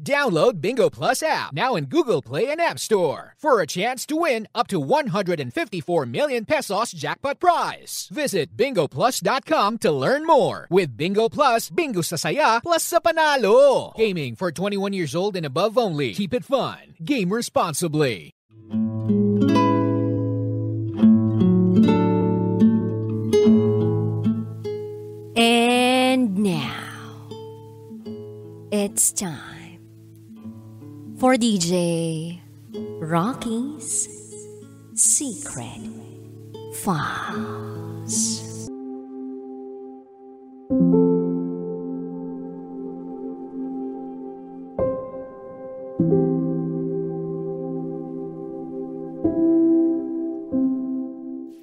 Download Bingo Plus app now in Google Play and App Store for a chance to win up to 154 million pesos jackpot prize. Visit bingoplus.com to learn more. With Bingo Plus, bingo sa saya plus sa panalo. Gaming for 21 years old and above only. Keep it fun. Game responsibly. And now, it's time for DJ Rocky's Secret Files.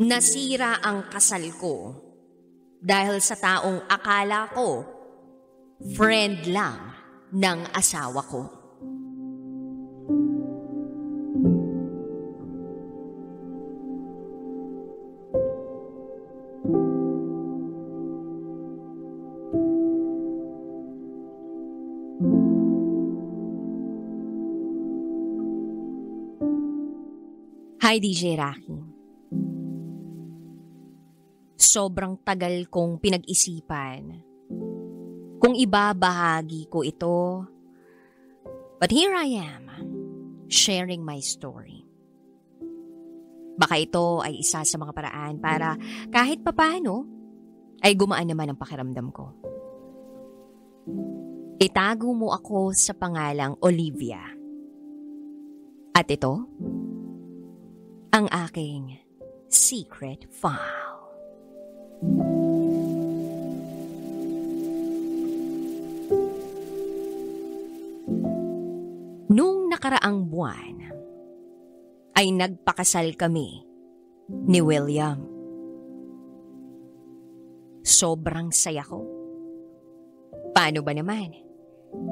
Nasira ang kasal ko dahil sa taong akala ko friend lang ng asawa ko. Hi DJ Rocky. Sobrang tagal kong pinag-isipan kung ibabahagi ko ito. But here I am, sharing my story. Baka ito ay isa sa mga paraan para kahit papano ay gumaan naman ang pakiramdam ko. Itago mo ako sa pangalang Olivia. At ito, ang aking secret file. Nung nakaraang buwan, ay nagpakasal kami ni William. Sobrang saya ko. Paano ba naman?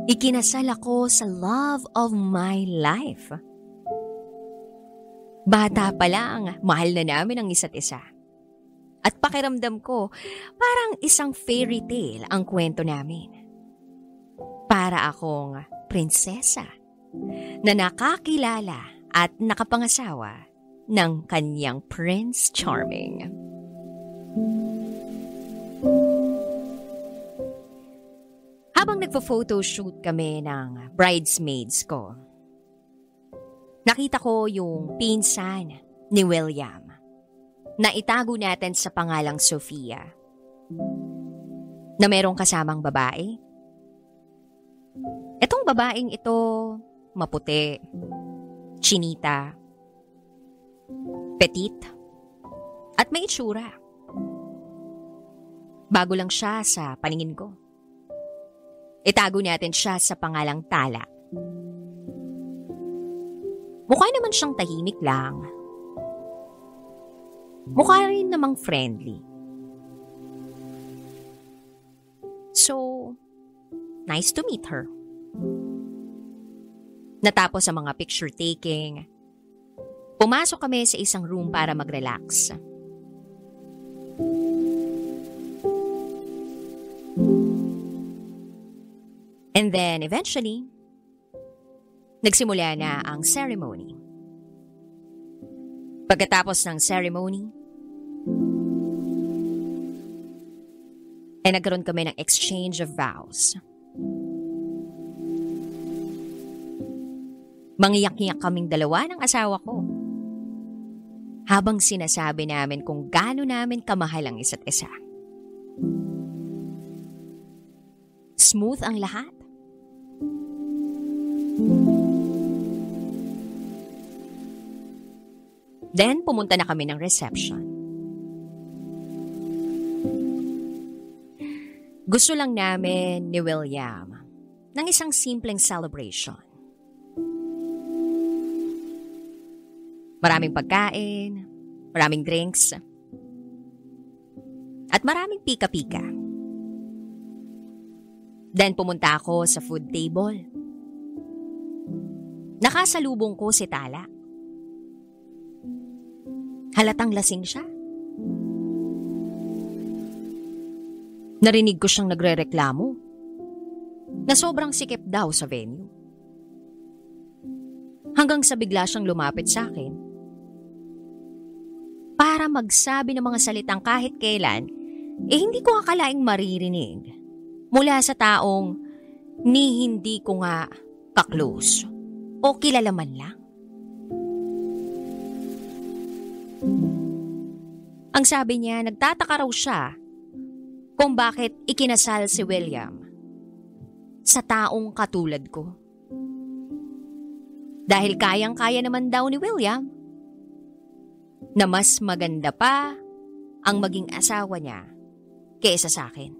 Ikinasal ako sa love of my life. Bata pa lang, mahal na namin ang isa't isa. At pakiramdam ko, parang isang fairy tale ang kwento namin. Para akong prinsesa na nakakilala at nakapangasawa ng kanyang Prince Charming. Habang nagpo-photoshoot kami ng bridesmaids ko, nakita ko yung pinsan ni William na itago natin sa pangalang Sofia, na merong kasamang babae. Etong babaeng ito, maputi, chinita, petite, at may itsura. Bago lang siya sa paningin ko. Itago natin siya sa pangalang Tala. Mukha naman siyang tahimik lang. Mukha rin namang friendly. So, nice to meet her. Natapos ang mga picture taking, pumasok kami sa isang room para mag-relax. And then, eventually, nagsimula na ang ceremony. Pagkatapos ng ceremony, ay nagkaroon kami ng exchange of vows. Mangiyak-iyak kaming dalawa ng asawa ko habang sinasabi namin kung gaano namin kamahal ang isa't isa. Smooth ang lahat. Then, pumunta na kami ng reception. Gusto lang namin ni William ng isang simpleng celebration. Maraming pagkain, maraming drinks, at maraming pika-pika. Then pumunta ako sa food table. Nakasalubong ko si Tala. Halatang lasing siya. Narinig ko siyang nagrereklamo na sobrang sikip daw sa venue. Hanggang sa bigla siyang lumapit sa akin para magsabi ng mga salitang kahit kailan, hindi ko akalaing maririnig mula sa taong ni hindi ko nga ka-close o kilala man lang. Ang sabi niya, nagtataka raw siya kung bakit ikinasal si William sa taong katulad ko. Dahil kayang-kaya naman daw ni William na mas maganda pa ang maging asawa niya kaysa sa akin.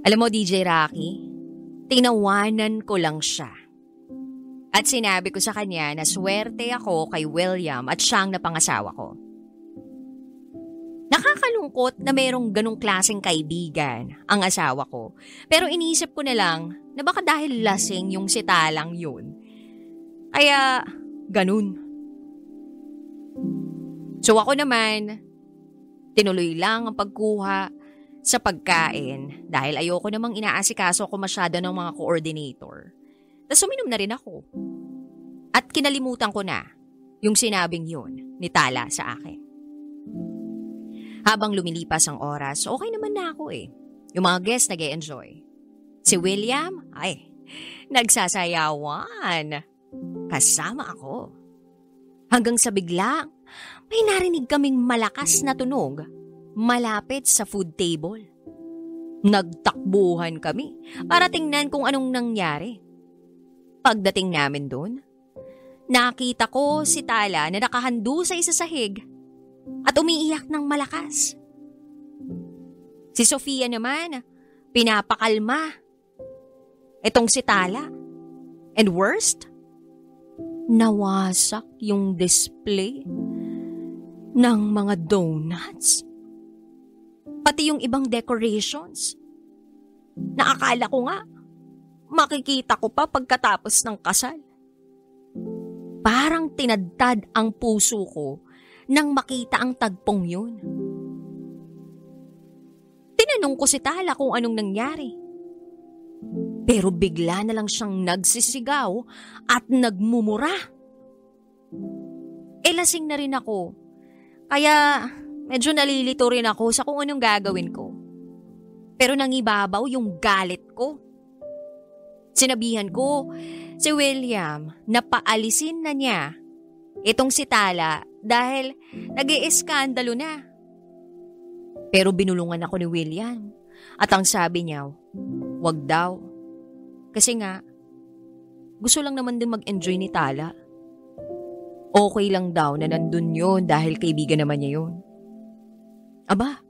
Alam mo, DJ Rocky, tinawanan ko lang siya. At sinabi ko sa kanya na swerte ako kay William at siyang napangasawa ko. Nakakalungkot na mayroong ganong klaseng kaibigan ang asawa ko. Pero iniisip ko na lang na baka dahil lasing yung si Talang yun. Kaya ganun. So ako naman, tinuloy lang ang pagkuha sa pagkain dahil ayoko namang inaasikaso ko masyado ng mga coordinator. Tapos uminom na rin ako. At kinalimutan ko na yung sinabing yun ni Tala sa akin. Habang lumilipas ang oras, okay naman na ako eh. Yung mga guests nag-e-enjoy. Si William, nagsasayawan. Kasama ako. Hanggang sa biglang, may narinig kaming malakas na tunog malapit sa food table. Nagtakbuhan kami para tingnan kung anong nangyari. Pagdating namin doon, nakita ko si Tala na nakahando sa isa sahig at umiiyak ng malakas. Si Sofia naman, pinapakalma. Itong si Tala. And worst, nawasak yung display ng mga donuts. Pati yung ibang decorations. Naakala ko nga, makikita ko pa pagkatapos ng kasal. Parang tinadtad ang puso ko nang makita ang tagpong yun. Tinanong ko si Tala kung anong nangyari. Pero bigla na lang siyang nagsisigaw at nagmumura. Lasing na rin ako. Kaya medyo nalilito rin ako sa kung anong gagawin ko. Pero nangibabaw yung galit ko. Sinabihan ko si William na paalisin na niya itong si Tala dahil nag-iiskandalo na. Pero binulungan ako ni William at ang sabi niya, wag daw. Kasi nga, gusto lang naman din mag-enjoy ni Tala. Okay lang daw na nandun yun dahil kaibigan naman niya yun. Aba,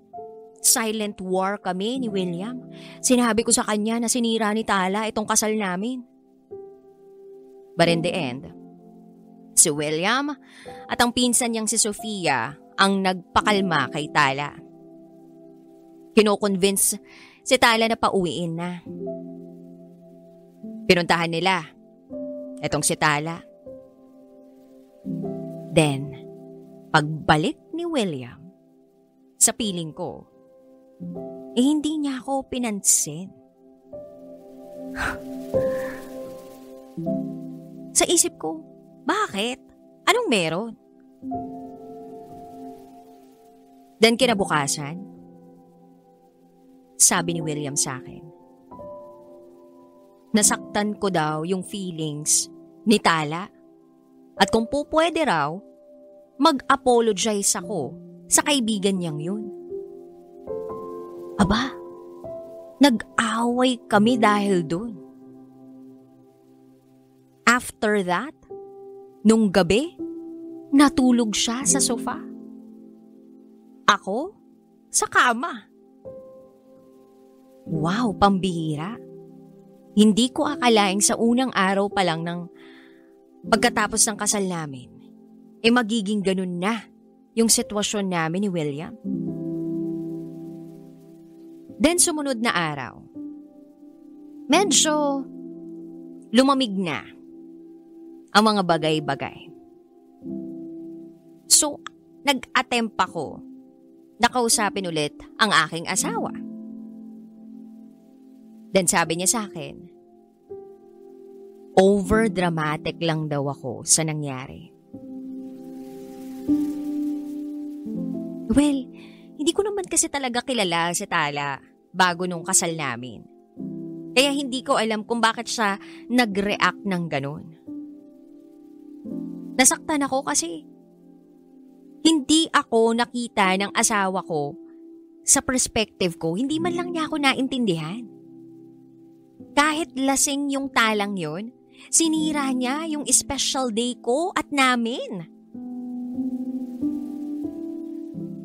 silent war kami ni William. Sinabi ko sa kanya na sinira ni Tala itong kasal namin. But in the end, si William at ang pinsan niyang si Sofia ang nagpakalma kay Tala. Kino-convince si Tala na pauwiin na. Pinuntahan nila itong si Tala. Then, pagbalik ni William, sa piling ko, hindi niya ako pinansin. Sa isip ko, bakit? Anong meron? Then kinabukasan, sabi ni William sa akin, nasaktan ko daw yung feelings ni Tala at kung pupwede raw, mag-apologize ako sa kaibigan niyang yun. Aba, nag-away kami dahil dun. After that, nung gabi, natulog siya sa sofa. Ako, sa kama. Wow, pambihira. Hindi ko akalaing sa unang araw pa lang ng pagkatapos ng kasal namin, magiging ganun na yung sitwasyon namin ni William. Then sumunod na araw, medyo lumamig na ang mga bagay-bagay. So, nag-attempt ako na kausapin ulit ang aking asawa. Then sabi niya sa akin, Over-dramatic lang daw ako sa nangyari. Well, hindi ko naman kasi talaga kilala si Tala bago nung kasal namin. Kaya hindi ko alam kung bakit siya nag-react ng ganun. Nasaktan ako kasi hindi ako nakita ng asawa ko sa perspective ko. Hindi man lang niya ako naintindihan. Kahit lasing yung talang yon, sinira niya yung special day ko at namin.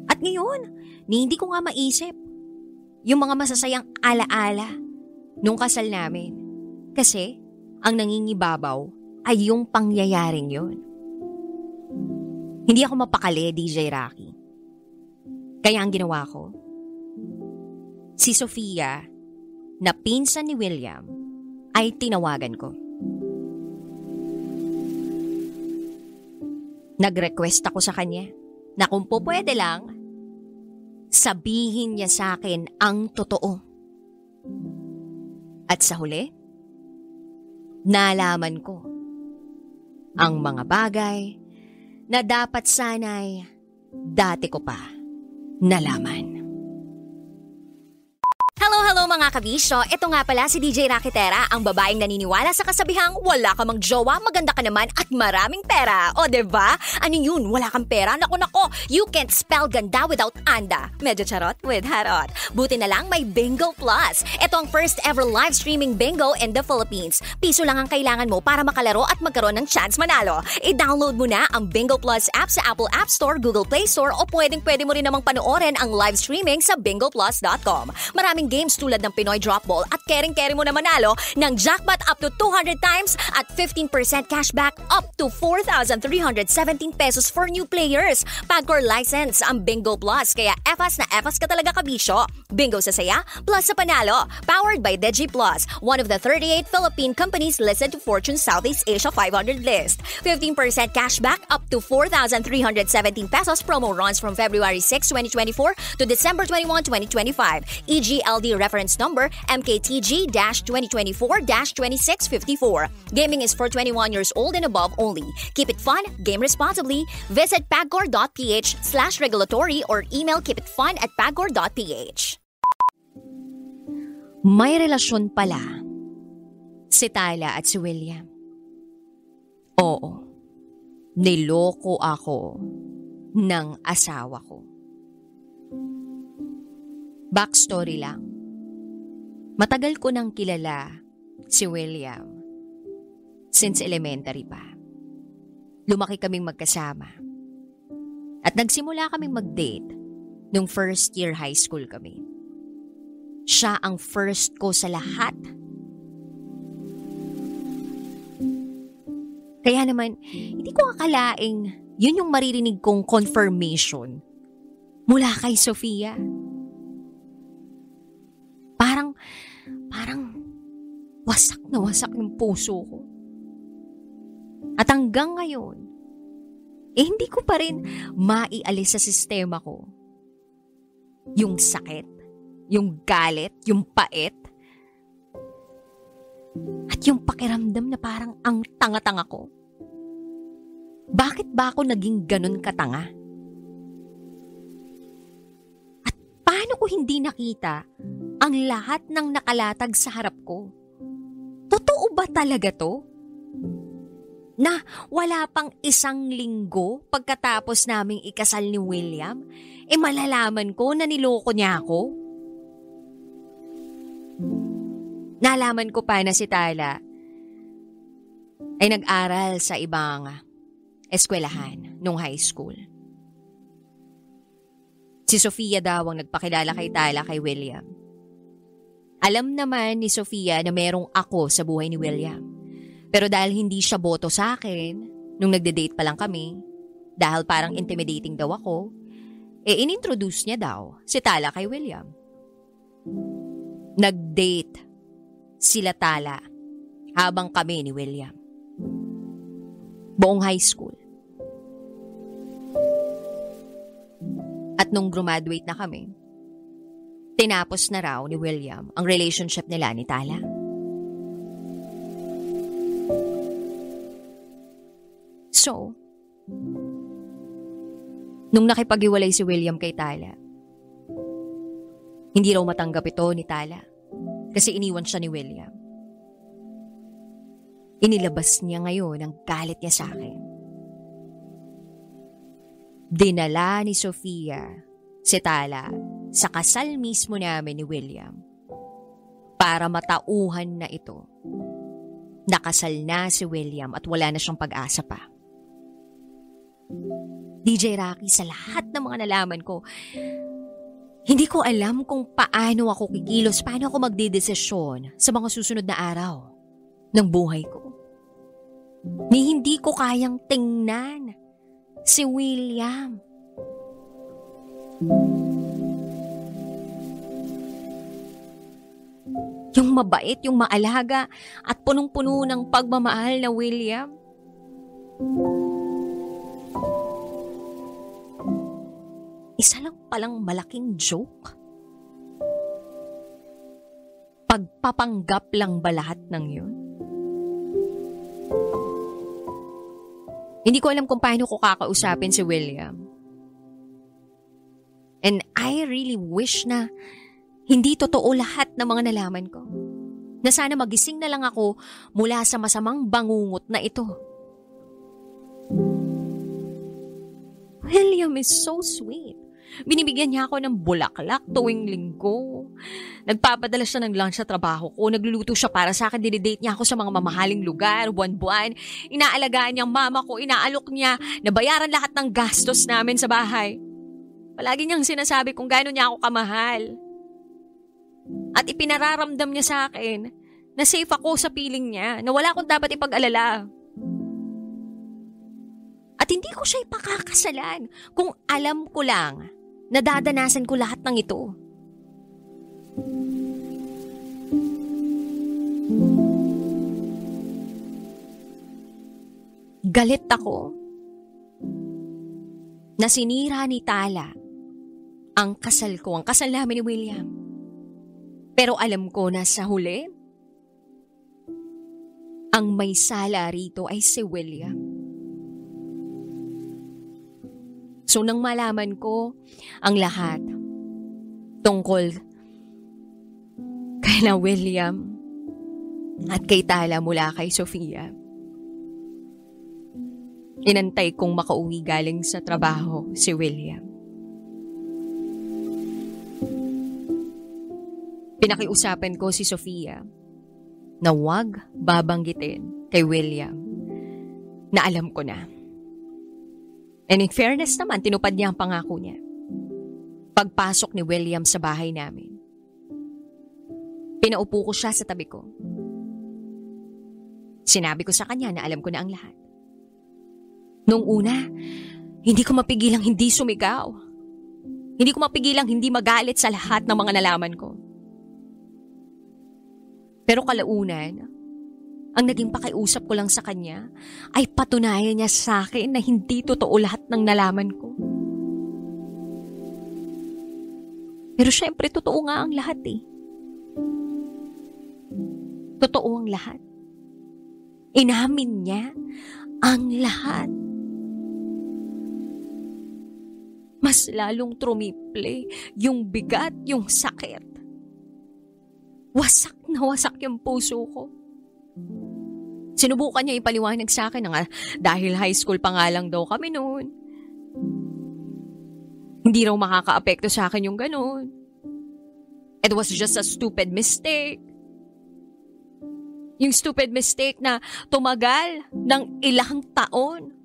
At ngayon, hindi ko nga maisip yung mga masasayang alaala nung kasal namin. Kasi ang nangingibabaw ay yung pangyayaring yun. Hindi ako mapakali, DJ Rocky. Kaya ang ginawa ko, si Sofia, na pinsan ni William, ay tinawagan ko. Nag-request ako sa kanya na kung po pwede lang, sabihin niya sa akin ang totoo. At sa huli, nalaman ko ang mga bagay na dapat sana'y dati ko pa nalaman. Hello mga kabisyo, ito nga pala si DJ Rakitera, ang babaeng naniniwala sa kasabihang wala ka mang jowa, maganda ka naman at maraming pera. O diba? Ano yun? Wala kang pera? Nako, you can't spell ganda without anda. Medyo charot with harot. Buti na lang may Bingo Plus. Ito ang first ever live streaming bingo in the Philippines. Piso lang ang kailangan mo para makalaro at magkaroon ng chance manalo. I-download mo na ang Bingo Plus app sa Apple App Store, Google Play Store o pwede mo rin namang panoorin ang live streaming sa bingoplus.com. Maraming games tulad ng Pinoy Drop Ball at kering-kering mo na manalo ng jackpot up to 200 times at 15% cashback up to 4,317 pesos for new players. Pagcor license ang Bingo Plus, kaya FAS na FAS ka talaga kabisyo. Bingo sa saya, plus sa panalo. Powered by Digi Plus, one of the 38 Philippine companies listed to Fortune Southeast Asia 500 list. 15% cashback up to 4,317 pesos. Promo runs from February 6, 2024 to December 21, 2025. EGLD reference number MKTG-2024-2654. Gaming is for 21 years old and above only. Keep it fun, game responsibly. Visit pagcor.ph/regulatory or email keepitfun@pagcor.ph. May relasyon pala si Tala at si William. Oo, niloko ako ng asawa ko. Backstory lang. Matagal ko nang kilala si William since elementary pa. Lumaki kaming magkasama. At nagsimula kaming mag-date nung first year high school kami. Siya ang first ko sa lahat. Kaya naman, hindi ko akalaing yun yung maririnig kong confirmation mula kay Sofia. Parang wasak na wasak yung puso ko. At hanggang ngayon, hindi ko pa rin maialis sa sistema ko yung sakit, yung galit, yung pait, at yung pakiramdam na parang ang tanga-tanga ko. Bakit ba ako naging ganun katanga? At paano ko hindi nakita ang lahat ng nakalatag sa harap ko? Totoo ba talaga to? Na wala pang isang linggo pagkatapos naming ikasal ni William, malalaman ko na niloko niya ako? Nalaman ko pa na si Tala ay nag-aral sa ibang eskwelahan nung high school. Si Sofia daw ang nagpakilala kay Tala kay William. Alam naman ni Sofia na merong ako sa buhay ni William. Pero dahil hindi siya boto sa akin, nung nagde-date pa lang kami, dahil parang intimidating daw ako, inintroduce niya daw si Tala kay William. Nag-date sila Tala habang kami ni William. Buong high school. At nung graduate na kami, tinapos na raw ni William ang relationship nila ni Tala. So, nung nakipag-iwalay si William kay Tala, hindi raw matanggap ito ni Tala kasi iniwan siya ni William. Inilabas niya ngayon ang galit niya sa akin. Dinala ni Sofia si Tala sa kasal mismo namin ni William para matauhan na ito. Nakasal na si William at wala na siyang pag-asa pa. DJ Rocky, sa lahat ng mga nalaman ko, hindi ko alam kung paano ako kikilos, paano ako magdedesisyon sa mga susunod na araw ng buhay ko. Ni hindi ko kayang tingnan si William. Yung mabait, yung maalaga at punong-puno ng pagmamahal na William. Isa lang palang malaking joke. Pagpapanggap lang ba lahat ng yun? Hindi ko alam kung paano ko kakausapin si William. And I really wish na hindi totoo lahat ng mga nalaman ko. Na sana magising na lang ako mula sa masamang bangungot na ito. William is so sweet. Binibigyan niya ako ng bulaklak tuwing linggo. Nagpapadala siya ng lunch sa trabaho ko. Nagluluto siya para sa akin. Dinidate niya ako sa mga mamahaling lugar, buwan-buwan. Inaalagaan niya ang mama ko. Inaalok niya. Nabayaran lahat ng gastos namin sa bahay. Palagi niyang sinasabi kung gaano niya ako kamahal. At ipinararamdam niya sa akin na safe ako sa piling niya, na wala akong dapat ipag-alala. At hindi ko siya ipakakasalan kung alam ko lang na dadanasan ko lahat ng ito. Galit ako na sinira ni Tala ang kasal ko, ang kasal namin ni William. Pero alam ko na sa huli, ang may sala rito ay si William. So nang malaman ko ang lahat tungkol kay na William at kay Tala mula kay Sofia, inantay kong makauwi galing sa trabaho si William. Pinakiusapan ko si Sofia na huwag babanggitin kay William na alam ko na. And in fairness naman, tinupad niya ang pangako niya. Pagpasok ni William sa bahay namin, pinaupo ko siya sa tabi ko. Sinabi ko sa kanya na alam ko na ang lahat. Noong una, hindi ko mapigilang hindi sumigaw. Hindi ko mapigilang hindi magalit sa lahat ng mga nalaman ko. Pero kalaunan, ang naging pakiusap ko lang sa kanya ay patunayan niya sa akin na hindi totoo lahat ng nalaman ko. Pero syempre, totoo nga ang lahat eh. Totoo ang lahat. Inamin niya ang lahat. Mas lalong trumiple yung bigat, yung sakit. Wasak na wasak yung puso ko. Sinubukan niya ipaliwanag sa akin na dahil high school pa nga lang daw kami noon. Hindi raw makaka-apekto sa akin yung ganun. It was just a stupid mistake. Yung stupid mistake na tumagal ng ilang taon.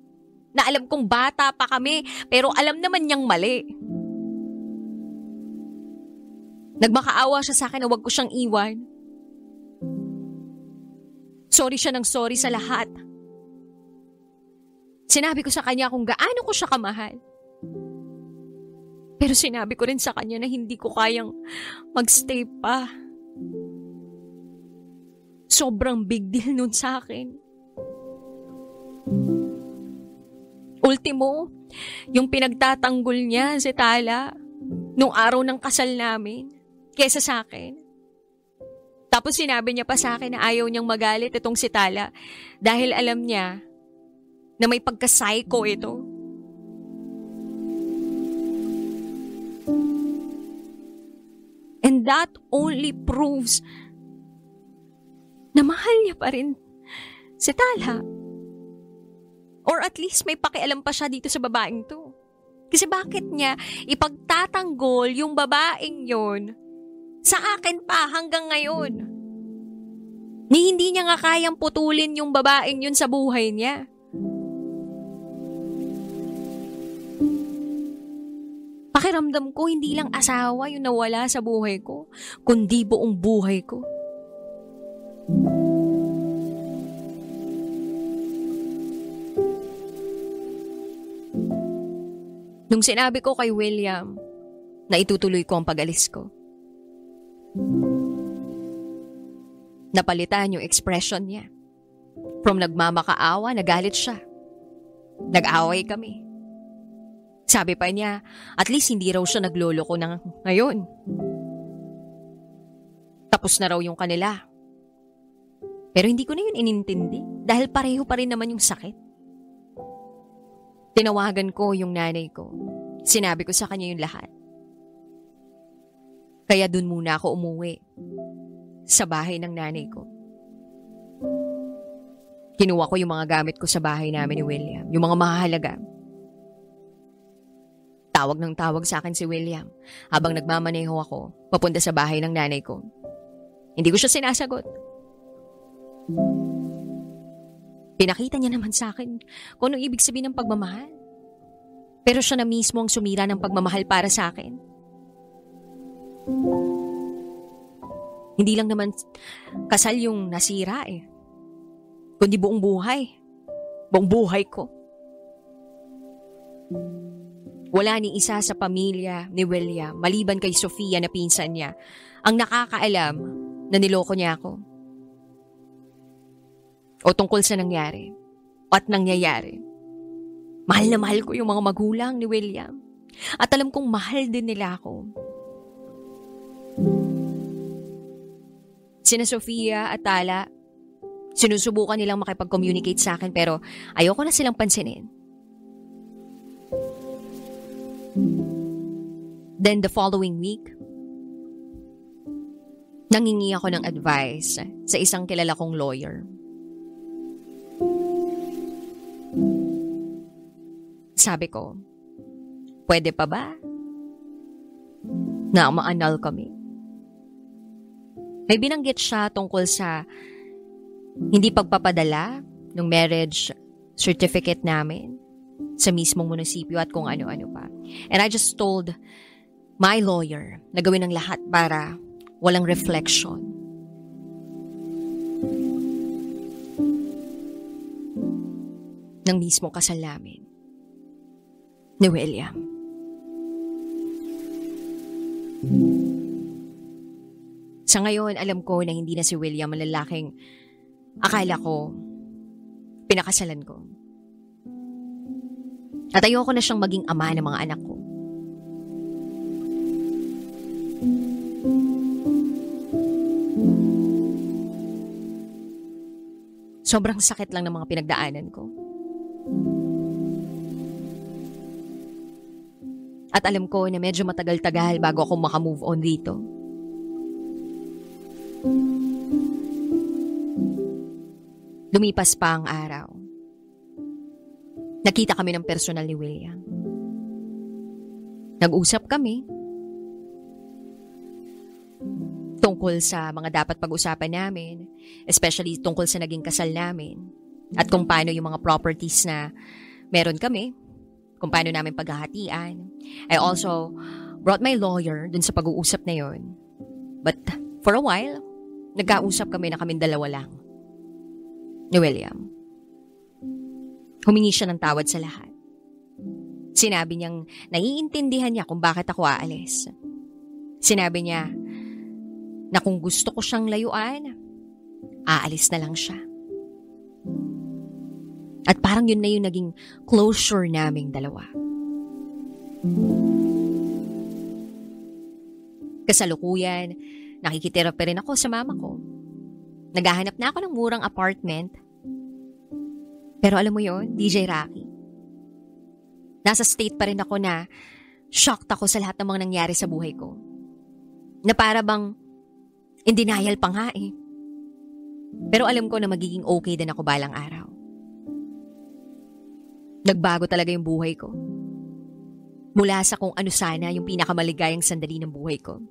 Na alam kong bata pa kami, pero alam naman niyang mali. Nagmakaawa siya sa akin na wag ko siyang iwan. Sorry siya ng sorry sa lahat. Sinabi ko sa kanya kung gaano ko siya kamahal. Pero sinabi ko rin sa kanya na hindi ko kayang magstay pa. Sobrang big deal nun sa akin. Ultimo, yung pinagtatanggol niya si Tala nung araw ng kasal namin kesa sa akin. Tapos sinabi niya pa sa akin na ayaw niyang magalit itong si Tala dahil alam niya na may pagka-psycho ito. And that only proves na mahal niya pa rin si Talha. Or at least may pakialam pa siya dito sa babaeng to. Kasi bakit niya ipagtatanggol yung babaeng yon sa akin pa hanggang ngayon? Ni hindi niya nga kayang putulin yung babaeng yun sa buhay niya. Pakiramdam ko hindi lang asawa yung nawala sa buhay ko, kundi buong buhay ko. Nung sinabi ko kay William na itutuloy ko ang pag-alis ko, napalitan yung expression niya. From nagmamakaawa, nagalit siya. Nag-away kami. Sabi pa niya, at least hindi raw siya nagloloko na ngayon. Tapos na raw yung kanila. Pero hindi ko na yun inintindi dahil pareho pa rin naman yung sakit. Tinawagan ko yung nanay ko. Sinabi ko sa kanya yung lahat. Kaya dun muna ako umuwi. Sa bahay ng nanay ko. Kinuha ko yung mga gamit ko sa bahay namin ni William. Yung mga mahalaga. Tawag ng tawag sa akin si William habang nagmamaneho ako papunta sa bahay ng nanay ko. Hindi ko siya sinasagot. Pinakita niya naman sa akin kung anong ibig sabihin ng pagmamahal. Pero siya na mismo ang sumira ng pagmamahal para sa akin. Hindi lang naman kasal yung nasira kundi buong buhay. Buong buhay ko. Wala ni isa sa pamilya ni William, maliban kay Sofia na pinsan niya, ang nakakaalam na niloko niya ako. O tungkol sa nangyari at nangyayari. Mahal na mahal ko yung mga magulang ni William. At alam kong mahal din nila ako. Sina Sofia at Tala, sinusubukan nilang makipag-communicate sa akin pero ayoko na silang pansinin. Then the following week, nangingi ako ng advice sa isang kilala kong lawyer. Sabi ko, pwede pa ba na ma-annul kami? May binanggit siya tungkol sa hindi pagpapadala ng marriage certificate namin sa mismong munisipyo at kung ano-ano pa. And I just told my lawyer na gawin ang lahat para walang reflection. Ng mismong kasal namin ni William. Sa ngayon, alam ko na hindi na si William ang lalaking akala ko pinakasalan ko. At ayoko na siyang maging ama ng mga anak ko. Sobrang sakit lang ng mga pinagdaanan ko. At alam ko na medyo matagal-tagal bago ako makamove on dito. Lumipas pa ang araw. Nakita kami ng personal ni William. Nag-usap kami tungkol sa mga dapat pag-usapan namin, especially tungkol sa naging kasal namin at kung paano yung mga properties na meron kami, kung paano namin paghahatian. I also brought my lawyer dun sa pag-uusap na yon. But for a while, nagkausap kami na kaming dalawa lang ni William. Humingi siya ng tawad sa lahat. Sinabi niyang naiintindihan niya kung bakit ako aalis. Sinabi niya na kung gusto ko siyang layuan, aalis na lang siya. At parang yun na yung naging closure naming dalawa. Kasalukuyan, nakikitira pa rin ako sa mama ko. Naghahanap na ako ng murang apartment Pero alam mo yon, DJ Rocky, nasa state pa rin ako na shocked ako sa lahat ng mga nangyari sa buhay ko. Na para bang in denial pa nga eh. Pero alam ko na magiging okay din ako balang araw. Nagbago talaga yung buhay ko. Mula sa kung ano sana yung pinakamaligayang sandali ng buhay ko.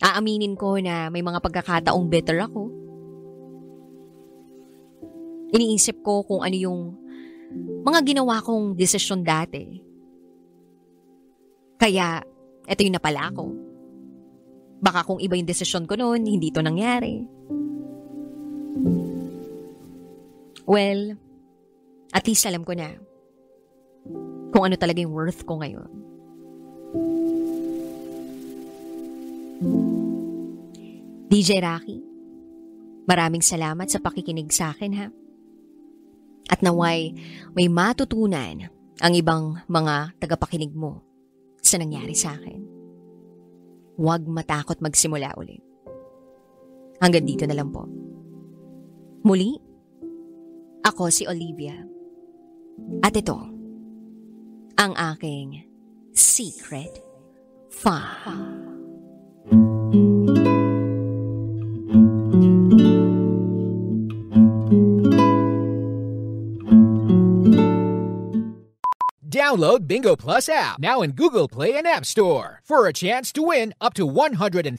Aaminin ko na may mga pagkakataong bitter ako. Iniisip ko kung ano yung mga ginawa kong desisyon dati. Kaya, eto yung napala ko. Baka kung iba yung desisyon ko noon, hindi to nangyari. Well, at least alam ko na kung ano talaga yung worth ko ngayon. DJ Rocky, maraming salamat sa pakikinig sa akin ha. At naway may matutunan ang ibang mga tagapakinig mo sa nangyari sa akin. Huwag matakot magsimula ulit. Hanggang dito na lang po. Muli, ako si Olivia. At ito, ang aking secret file. Download Bingo Plus app now in Google Play and App Store for a chance to win up to 154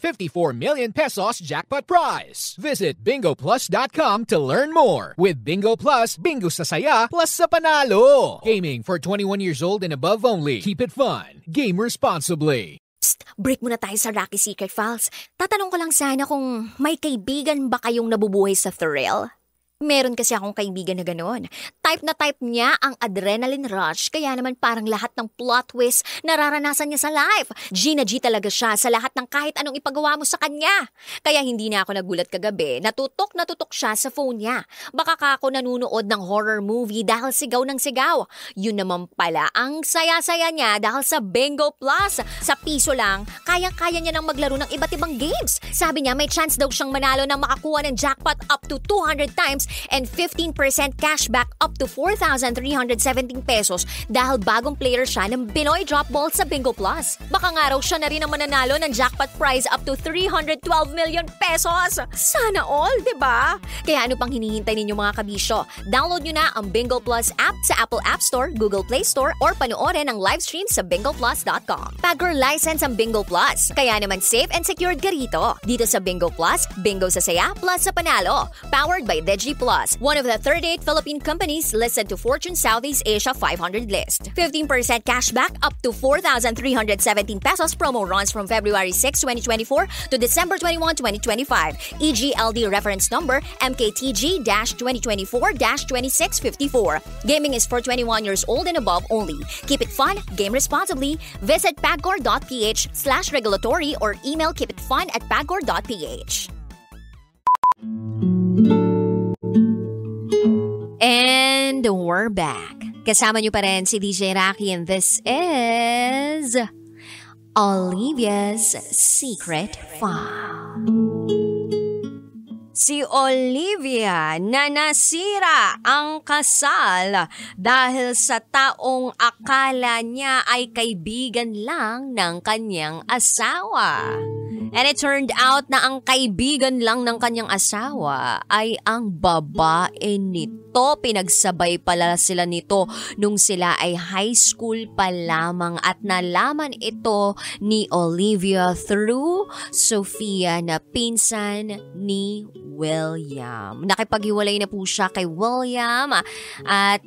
million pesos jackpot prize. Visit bingoplus.com to learn more. With Bingo Plus, bingo sa saya plus sa panalo. Gaming for 21 years old and above only. Keep it fun. Game responsibly. Psst, break muna tayo sa Rocky Secret Files. Tatanong ko lang sana kung may kaibigan ba kayong nabubuhay sa thrill? Meron kasi akong kaibigan na gano'n. Type na type niya ang adrenaline rush, kaya naman parang lahat ng plot twist nararanasan niya sa life. G na G talaga siya sa lahat ng kahit anong ipagawa mo sa kanya. Kaya hindi na ako nagulat kagabi, natutok siya sa phone niya. Baka ka ako nanunood ng horror movie dahil sigaw ng sigaw. Yun naman pala, ang saya-saya niya dahil sa Bingo Plus. Sa piso lang, kayang-kaya niya nang maglaro ng iba't ibang games. Sabi niya may chance daw siyang manalo na makakuha ng jackpot up to 200 times and 15% cashback up to 4,317 pesos dahil bagong player siya ng Pinoy Drop Ball sa Bingo Plus. Baka nga raw siya na rin ang mananalo ng jackpot prize up to 312 million pesos. Sana all, di ba? Kaya ano pang hinihintay ninyo mga kabisyo? Download nyo na ang Bingo Plus app sa Apple App Store, Google Play Store, or panoorin ang live stream sa bingoplus.com. Pagor license ang Bingo Plus. Kaya naman safe and secured ka rito. Dito sa Bingo Plus, bingo sa saya plus sa panalo. Powered by Digi Plus, one of the 38 Philippine companies listed to Fortune Southeast Asia 500 list. 15% cashback up to 4,317 pesos. Promo runs from February 6, 2024 to December 21, 2025. EGLD reference number MKTG-2024-2654. Gaming is for 21 years old and above only. Keep it fun, game responsibly. Visit pagcor.ph/regulatory or email keepitfun@pagcor.ph. And we're back. Kasama niyo pa rin si DJ Rocky and this is Olivia's Secret File. Si Olivia na nasira ang kasal dahil sa taong akala niya ay kaibigan lang ng kanyang asawa. And it turned out na ang kaibigan lang ng kanyang asawa ay ang babae nito. Pinagsabay pala sila nito nung sila ay high school pa lamang at nalaman ito ni Olivia through Sofia na pinsan ni William. Nakipaghiwalay na po siya kay William at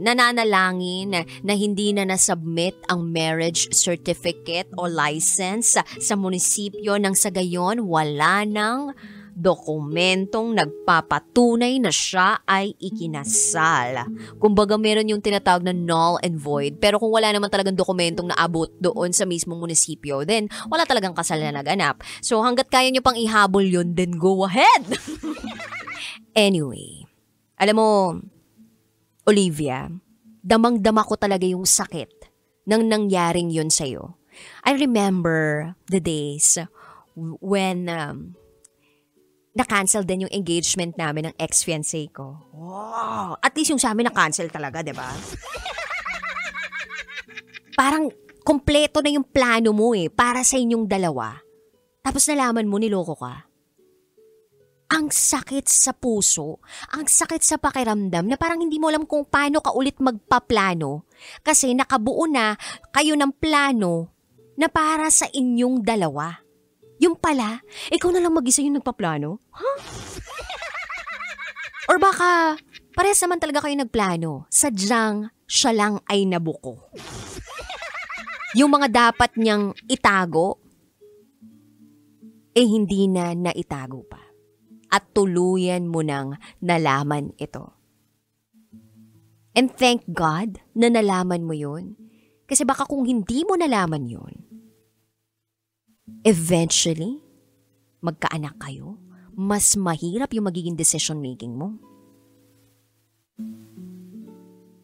nananalangin na hindi na nasubmit ang marriage certificate o license sa munisipyo nang sa gayon wala nang dokumentong nagpapatunay na siya ay ikinasal. Kumbaga meron yung tinatawag na null and void, pero kung wala naman talagang dokumentong naabot doon sa mismong munisipyo, then wala talagang kasal na naganap. So hanggat kaya nyo pang ihabol yun, then go ahead! Anyway, alam mo, Olivia, damang-dama ko talaga yung sakit nang nangyaring yun sa'yo. I remember the days when na-cancel din yung engagement namin ng ex-fiancé ko. Wow! At least yung sa amin na-cancel talaga, di ba? Parang kompleto na yung plano mo para sa inyong dalawa. Tapos nalaman mo niloko ka. Ang sakit sa puso, ang sakit sa pakiramdam na parang hindi mo alam kung paano ka ulit magpaplano kasi nakabuo na kayo ng plano na para sa inyong dalawa. Yung pala, ikaw na lang mag-isa yung nagpaplano? Huh? Or baka parehas naman talaga kayo nagplano, sadyang siya lang ay nabuko. Yung mga dapat niyang itago, hindi na naitago pa. At tuluyan mo nang nalaman ito. And thank God na nalaman mo yun. Kasi baka kung hindi mo nalaman yun, eventually, magkaanak kayo, mas mahirap yung magiging decision making mo.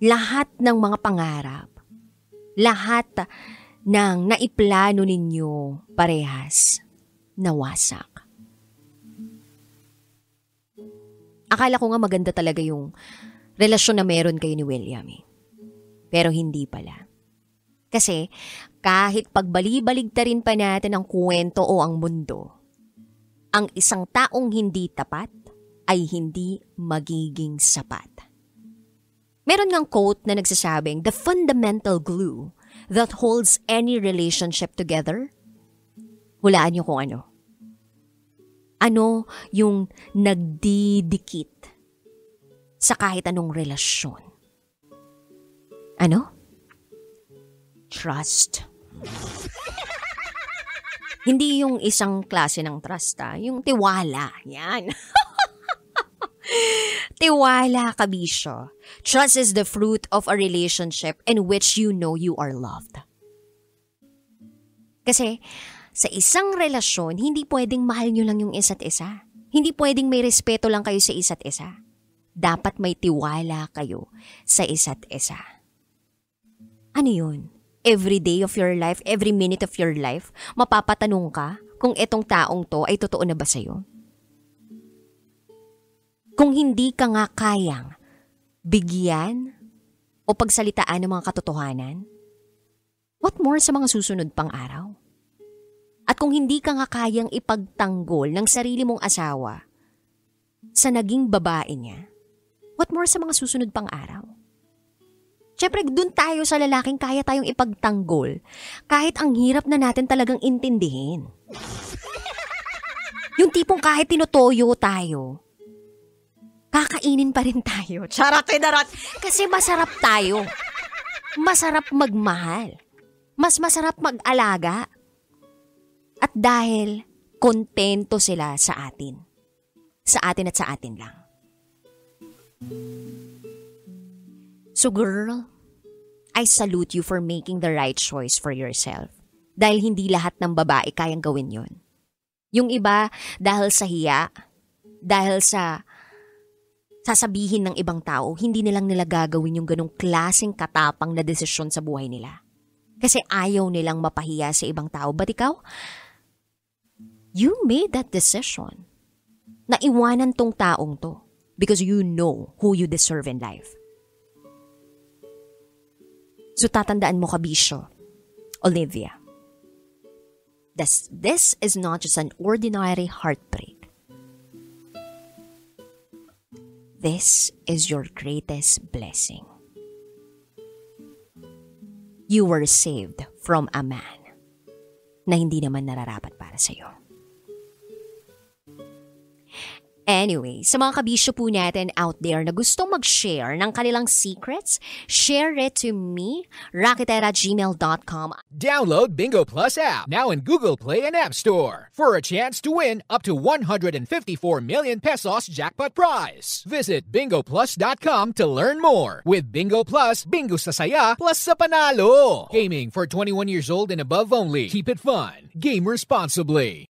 Lahat ng mga pangarap, lahat ng naiplano ninyo parehas, nawasak. Akala ko nga maganda talaga yung relasyon na meron kayo ni William Pero hindi pala. Kasi kahit pagbali-baligtarin pa natin ang kwento o ang mundo, ang isang taong hindi tapat ay hindi magiging sapat. Meron ngang quote na nagsasabing, the fundamental glue that holds any relationship together. Hulaan niyo kung ano. Ano yung nagdidikit sa kahit anong relasyon? Ano? Trust. Hindi yung isang klase ng trust, yung tiwala. Yan. Tiwala, kabisyo. Trust is the fruit of a relationship in which you know you are loved. Kasi sa isang relasyon, hindi pwedeng mahal nyo lang yung isa't isa. Hindi pwedeng may respeto lang kayo sa isa't isa. Dapat may tiwala kayo sa isa't isa. Ano yun? Every day of your life, every minute of your life, mapapatanong ka kung etong taong to ay totoo na ba sa'yo? Kung hindi ka nga kayang bigyan o pagsalitaan ng mga katotohanan, what more sa mga susunod pang araw? At kung hindi ka nga kayang ipagtanggol ng sarili mong asawa sa naging babae niya, what more sa mga susunod pang araw? Siyempre, dun tayo sa lalaking kaya tayong ipagtanggol kahit ang hirap na natin talagang intindihin. Yung tipong kahit tinutoyo tayo, kakainin pa rin tayo. Charat-charat! Kasi masarap tayo. Masarap magmahal. Mas masarap mag-alaga. At dahil kontento sila sa atin. Sa atin at sa atin lang. So girl, I salute you for making the right choice for yourself. Dahil hindi lahat ng babae kayang gawin yun. Yung iba, dahil sa hiya, dahil sa sasabihin ng ibang tao, hindi nilang nila gagawin yung ganong klaseng katapang na desisyon sa buhay nila. Kasi ayaw nilang mapahiya sa ibang tao. But ikaw, you made that decision na iwanan tong taong to because you know who you deserve in life. So tatandaan mo, kabisyo, Olivia, this is not just an ordinary heartbreak. This is your greatest blessing. You were saved from a man na hindi naman nararapat para sa'yo. Anyway, sa mga kabisyo po natin out there na gustong mag-share ng kanilang secrets, share it to me, raketera@gmail.com. Download Bingo Plus app now in Google Play and App Store for a chance to win up to 154 million pesos jackpot prize. Visit bingoplus.com to learn more. With Bingo Plus, bingo sa saya plus sa panalo. Gaming for 21 years old and above only. Keep it fun. Game responsibly.